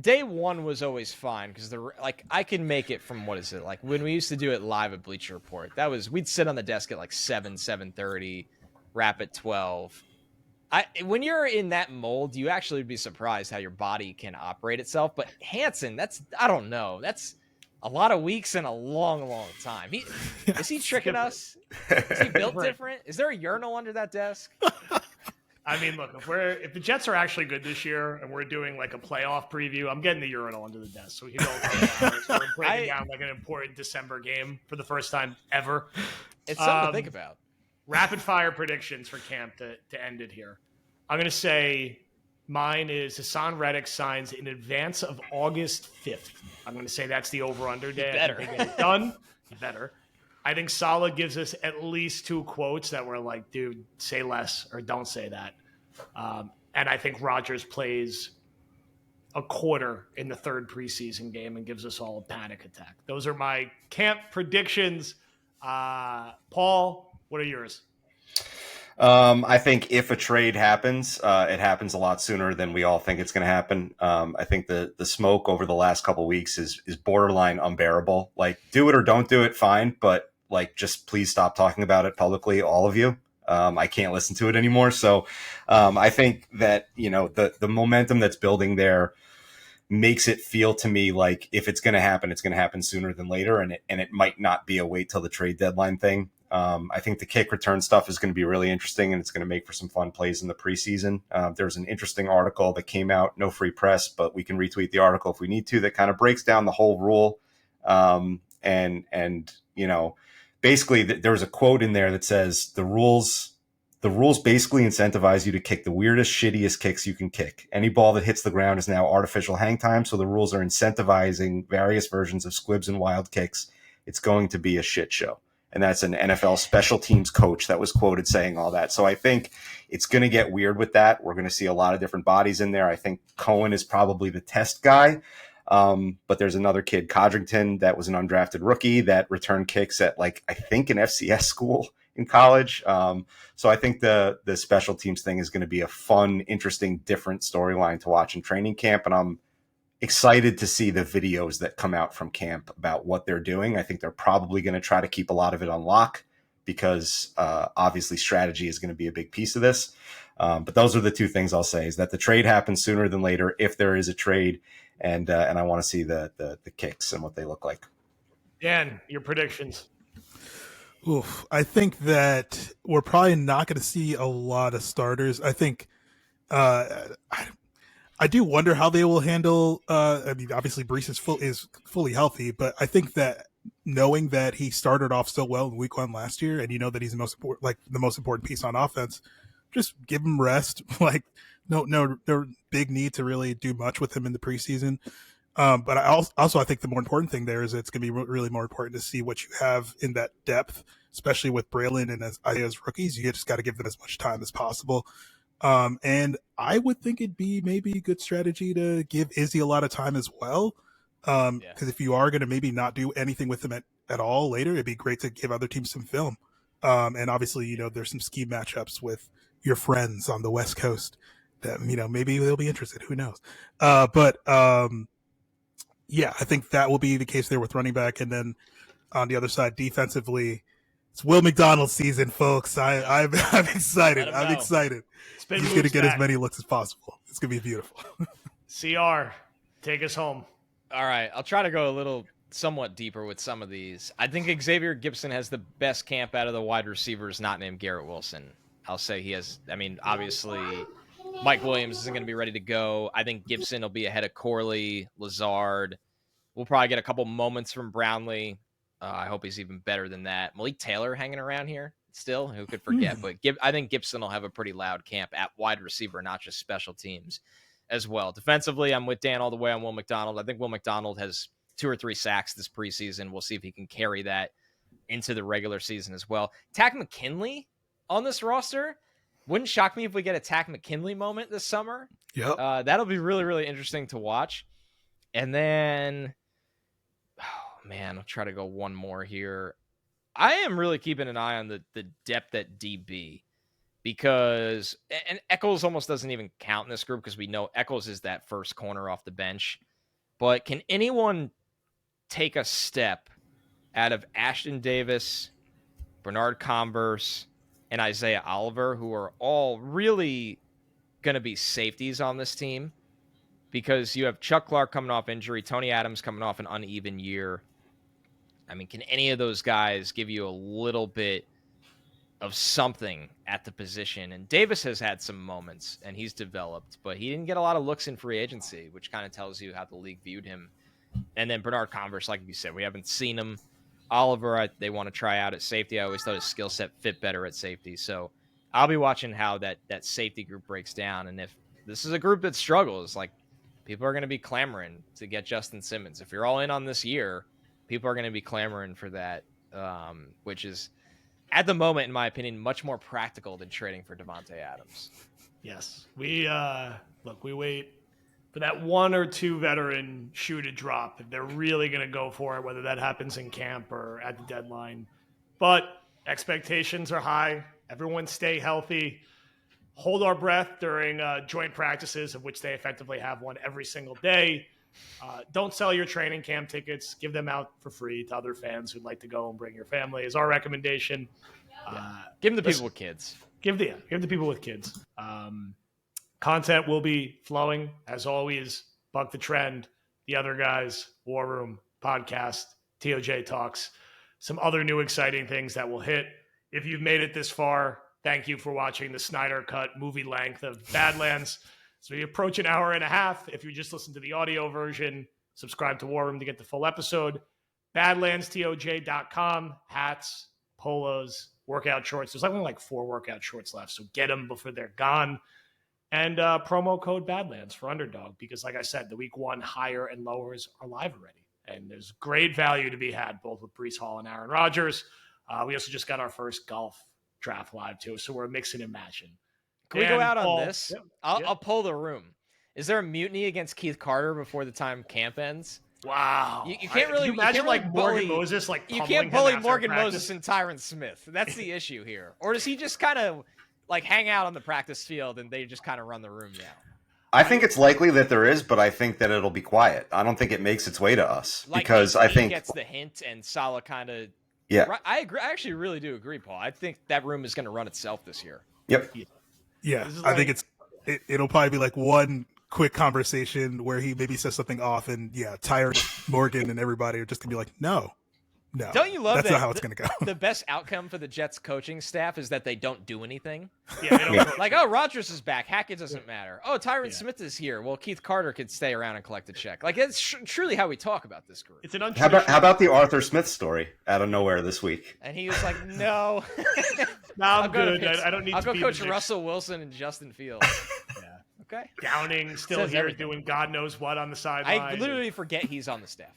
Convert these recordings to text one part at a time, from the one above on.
day one was always fine because I can make it from what is it like when we used to do it live at Bleacher Report. We'd sit on the desk at like 7:30, wrap at 12. When you're in that mold, you actually would be surprised how your body can operate itself. But Hansen, I don't know. That's a lot of weeks and a long, long time. Is he tricking us? Is he built different? Is there a urinal under that desk? I mean, look, if the Jets are actually good this year and we're doing like a playoff preview, I'm getting the urinal under the desk so we can go over hours. We're breaking down like an important December game for the first time ever. It's something to think about. Rapid fire predictions for camp to end it here. I'm going to say mine is Hassan Reddick signs in advance of August 5th. I'm going to say that's the over-under day. Better. I think they get it done. Better. I think Saleh gives us at least 2 quotes that were like, dude, say less or don't say that. And I think Rodgers plays a quarter in the 3rd preseason game and gives us all a panic attack. Those are my camp predictions. Paul, what are yours? I think if a trade happens, it happens a lot sooner than we all think it's going to happen. I think the smoke over the last couple of weeks is borderline unbearable. Like, do it or don't do it, fine, but like, just please stop talking about it publicly, all of you. I can't listen to it anymore. So I think that, the momentum that's building there makes it feel to me like if it's going to happen, it's going to happen sooner than later. And it might not be a wait till the trade deadline thing. I think the kick return stuff is going to be really interesting, and it's going to make for some fun plays in the preseason. There's an interesting article that came out, no free press, but we can retweet the article if we need to, that kind of breaks down the whole rule. Basically there was a quote in there that says the rules basically incentivize you to kick the weirdest, shittiest kicks you can kick. Any ball that hits the ground is now artificial hang time. So the rules are incentivizing various versions of squibs and wild kicks. It's going to be a shit show. And that's an NFL special teams coach that was quoted saying all that. So I think it's going to get weird with that. We're going to see a lot of different bodies in there. I think Cohen is probably the test guy. But there's another kid, Codrington, that was an undrafted rookie that returned kicks at an FCS school in college. So I think the special teams thing is going to be a fun, interesting, different storyline to watch in training camp. And I'm excited to see the videos that come out from camp about what they're doing. I think they're probably going to try to keep a lot of it on lock because obviously strategy is going to be a big piece of this. But those are the 2 things I'll say, is that the trade happens sooner than later if there is a trade. And I want to see the kicks and what they look like. Dan, your predictions. Oof, I think that we're probably not going to see a lot of starters. I think I do wonder how they will handle. Obviously, Brees is fully healthy, but I think that knowing that he started off so well in Week 1 last year, and that he's the most important piece on offense, just give him rest. No big need to really do much with him in the preseason. But I think the more important thing there is it's going to be really more important to see what you have in that depth, especially with Braylon and Isaiah's rookies. You just got to give them as much time as possible. And I would think it'd be maybe a good strategy to give Izzy a lot of time as well. Because if you are going to maybe not do anything with him at all later, it'd be great to give other teams some film. And obviously, there's some scheme matchups with your friends on the West Coast that, maybe they'll be interested. Who knows? I think that will be the case there with running back. And then on the other side, defensively, it's Will McDonald season, folks. I'm excited. I'm excited. He's going to get as many looks as possible. It's going to be beautiful. CR, take us home. All right. I'll try to go a little somewhat deeper with some of these. I think Xavier Gibson has the best camp out of the wide receivers not named Garrett Wilson. I'll say he has. Obviously, Mike Williams isn't going to be ready to go. I think Gibson will be ahead of Corley, Lazard. We'll probably get a couple moments from Brownlee. I hope he's even better than that. Malik Taylor hanging around here still. Who could forget? But I think Gibson will have a pretty loud camp at wide receiver, not just special teams as well. Defensively, I'm with Dan all the way on Will McDonald. I think Will McDonald has 2 or 3 sacks this preseason. We'll see if he can carry that into the regular season as well. Takk McKinley on this roster. Wouldn't shock me if we get a Takk McKinley moment this summer. Yep. That'll be really, really interesting to watch. And then, I'll try to go one more here. I am really keeping an eye on the depth at DB because, and Eccles almost doesn't even count in this group because we know Eccles is that first corner off the bench. but can anyone take a step out of Ashton Davis, Bernard Converse, and Isaiah Oliver, who are all really going to be safeties on this team? Because you have Chuck Clark coming off injury, Tony Adams coming off an uneven year. I mean, can any of those guys give you a little bit of something at the position? And Davis has had some moments, and he's developed, but he didn't get a lot of looks in free agency, which kind of tells you how the league viewed him. And then Bernard Converse, like you said, we haven't seen him. Oliver, they want to try out at safety. I always thought his skill set fit better at safety. So I'll be watching how that safety group breaks down. And if this is a group that struggles, like, people are going to be clamoring to get Justin Simmons. If you're all in on this year, people are going to be clamoring for that, which is, at the moment, in my opinion, much more practical than trading for Devontae Adams. Yes. We wait for that one or two veteran shoe to drop if they're really going to go for it, whether that happens in camp or at the deadline. But expectations are high. Everyone stay healthy. Hold our breath during joint practices, of which they effectively have one every single day. Don't sell your training camp tickets. Give them out for free to other fans who'd like to go and bring your family, is our recommendation. Give them to people with kids. Give the people with kids. Content will be flowing, as always. Buck the Trend, the other guys, War Room, podcast, TOJ Talks, some other new exciting things that will hit. If you've made it this far, thank you for watching the Snyder Cut movie length of Badlands. So we approach an hour and a half. If you just listen to the audio version, subscribe to War Room to get the full episode. BadlandsTOJ.com, hats, polos, workout shorts. There's only like 4 workout shorts left, so get them before they're gone. And promo code Badlands for Underdog, because like I said, the week 1 higher and lowers are live already. And there's great value to be had, both with Breece Hall and Aaron Rodgers. We also just got our first golf draft live too, so we're mixing and matching. Can we go out on Paul, this? I'll poll the room. Is there a mutiny against Keith Carter before the time camp ends? Wow. You can't really imagine really like Morgan Moses like you can't bully Morgan Moses and Tyron Smith. That's the issue here. Or does he just kind of like hang out on the practice field and they just kind of run the room now? I think it's likely that there is, but I think that it'll be quiet. I don't think it makes its way to us, like because I think gets the hint and Salah kind of. Yeah, I agree. I actually really do agree, Paul. I think that room is going to run itself this year. Yep. Yeah, I think it'll probably be like one quick conversation where he maybe says something off, and Tyron, Morgan, and everybody are just gonna be like, no. Don't you love that's that? Not how it's gonna go. The best outcome for the Jets coaching staff is that they don't do anything. Yeah, they don't like, oh, Rodgers is back. Hackett doesn't matter. Oh, Tyron Smith is here. Well, Keith Carter could stay around and collect a check. Like, it's truly how we talk about this group. It's an how about the Arthur Smith story out of nowhere this week? And he was like, no. No, I'm good. I don't need I'll to go coach Russell Wilson and Justin Fields. Yeah. Okay. Downing still Says here everything. doing God knows what on the sideline. I literally forget he's on the staff.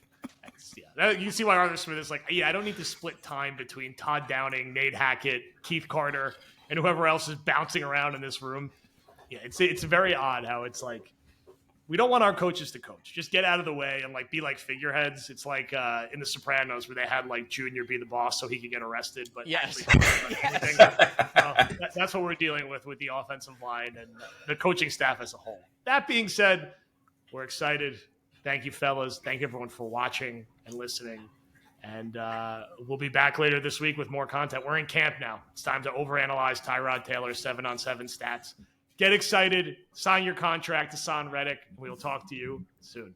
Yeah, you see why Arthur Smith is like, I don't need to split time between Todd Downing, Nate Hackett, Keith Carter, and whoever else is bouncing around in this room. Yeah, it's very odd how it's like, we don't want our coaches to coach. Just get out of the way and like be like figureheads. It's like in The Sopranos where they had like Junior be the boss so he could get arrested. But yes, that's what we're dealing with the offensive line and the coaching staff as a whole. That being said, we're excited. Thank you, fellas. Thank everyone for watching and listening. And we'll be back later this week with more content. We're in camp now. It's time to overanalyze Tyrod Taylor's 7-on-7 stats. Get excited. Sign your contract to Son Reddick. We will talk to you soon.